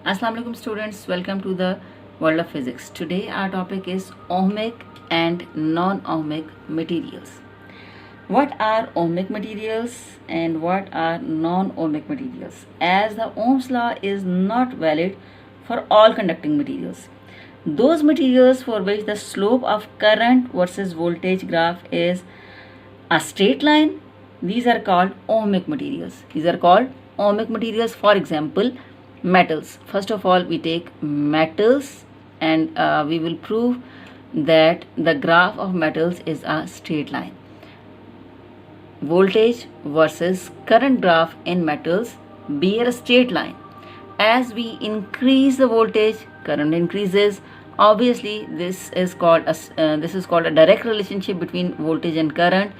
Assalamu alaikum students, welcome to the world of physics. Today our topic is ohmic and non-ohmic materials. What are ohmic materials and what are non-ohmic materials? As the Ohm's law is not valid for all conducting materials. Those materials for which the slope of current versus voltage graph is a straight line, these are called ohmic materials. For example, metals. First of all, we take metals and we will prove that the graph of metals is a straight line. Voltage versus current graph in metals bear a straight line. As we increase the voltage, current increases. Obviously, this is called a direct relationship between voltage and current.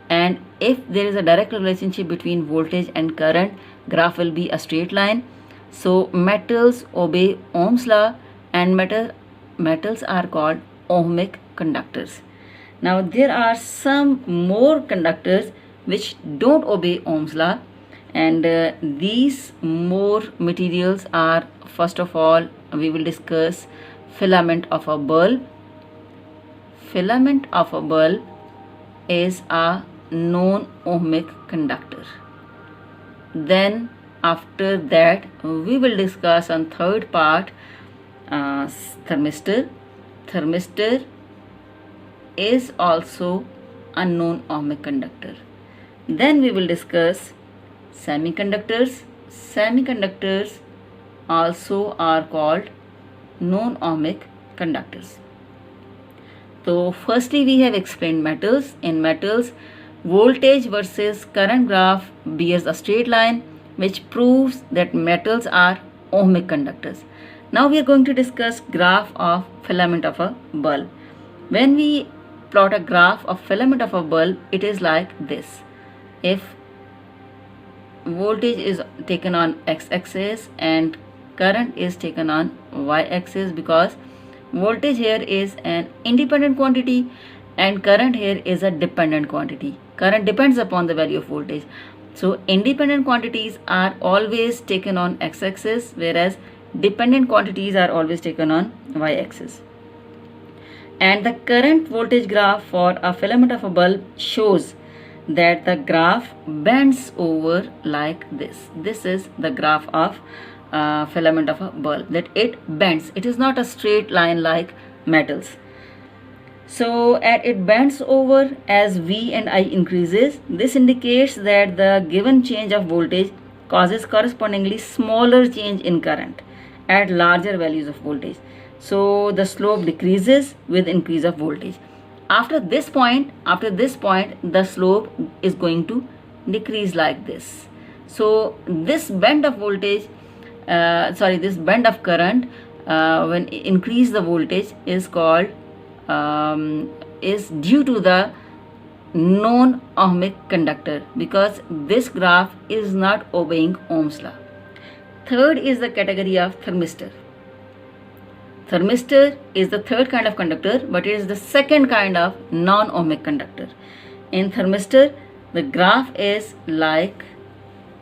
And if there is a direct relationship between voltage and current, graph will be a straight line. So metals obey Ohm's law, and metals are called ohmic conductors. Now there are some more conductors which don't obey Ohm's law, and these more materials are, first of all, we will discuss filament of a bulb. Filament of a bulb is a non-ohmic conductor. Then after that we will discuss on third part thermistor. Thermistor is also a non-ohmic conductor. Then we will discuss semiconductors. Semiconductors also are called non-ohmic conductors. So firstly we have explained metals. In metals, voltage versus current graph bears a straight line, which proves that metals are ohmic conductors. Now we are going to discuss graph of filament of a bulb. When we plot a graph of filament of a bulb, it is like this. If voltage is taken on x-axis and current is taken on y-axis, because voltage here is an independent quantity and current here is a dependent quantity. Current depends upon the value of voltage. So independent quantities are always taken on x-axis, whereas dependent quantities are always taken on y-axis. And the current voltage graph for a filament of a bulb shows that the graph bends over like this. This is the graph of filament of a bulb, that it bends. It is not a straight line like metals. So it bends over as V and I increases. This indicates that the given change of voltage causes correspondingly smaller change in current at larger values of voltage. So the slope decreases with increase of voltage. After this point, the slope is going to decrease like this. So this bend of voltage, this bend of current when increase the voltage is called is due to the non-ohmic conductor, because this graph is not obeying Ohm's law. Third is the category of thermistor. Thermistor is the third kind of conductor, but it is the second kind of non-ohmic conductor. In thermistor, the graph is like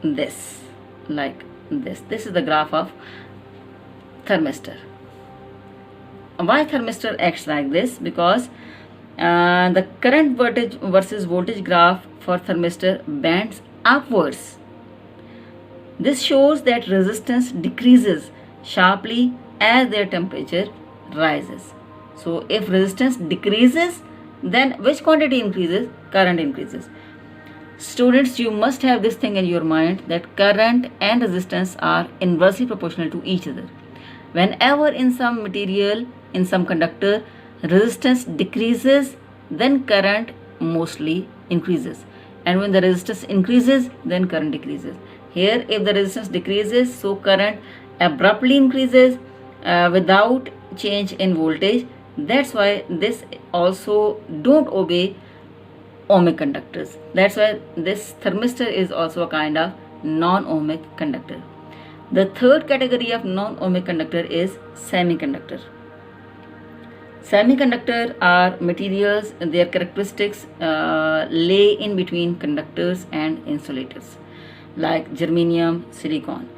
this. This is the graph of thermistor. Why thermistor acts like this? Because the current voltage versus voltage graph for thermistor bends upwards. This shows that resistance decreases sharply as their temperature rises. So if resistance decreases, then which quantity increases? Current increases. Students, you must have this thing in your mind, that current and resistance are inversely proportional to each other. Whenever in some material, in some conductor, resistance decreases, then current mostly increases. And when the resistance increases, then current decreases. Here, if the resistance decreases, so current abruptly increases without change in voltage. That's why this also don't obey ohmic conductors. That's why this thermistor is also a kind of non-ohmic conductor. The third category of non-ohmic conductor is semiconductor. Semiconductor are materials, their characteristics lay in between conductors and insulators, like germanium, silicon.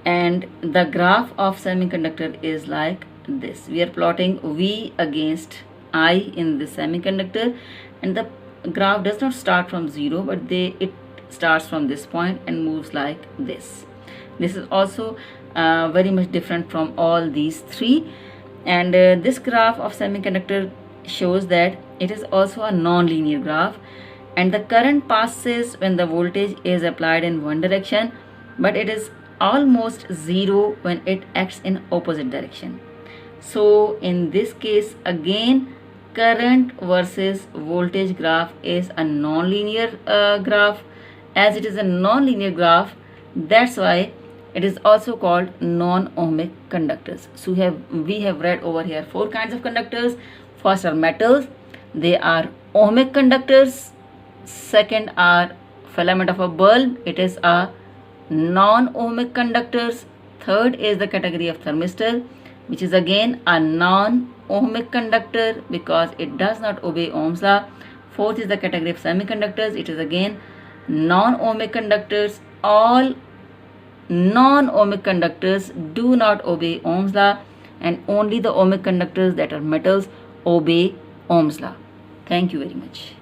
and the graph of semiconductor is like this. We are plotting V against I in the semiconductor, and the graph does not start from 0, but it starts from this point and moves like this. This is also very much different from all these three, and this graph of semiconductor shows that it is also a non-linear graph, and the current passes when the voltage is applied in one direction, but it is almost zero when it acts in opposite direction. So in this case again, current versus voltage graph is a non-linear graph. As it is a non-linear graph, that's why it is also called non-ohmic conductors. So we have read over here 4 kinds of conductors. First are metals, they are ohmic conductors. Second are filament of a bulb, it is a non-ohmic conductors. Third is the category of thermistor, which is again a non-ohmic conductor because it does not obey Ohm's law. Fourth is the category of semiconductors, it is again non-ohmic conductors. All non-ohmic conductors do not obey Ohm's law, and only the ohmic conductors, that are metals, obey Ohm's law. Thank you very much.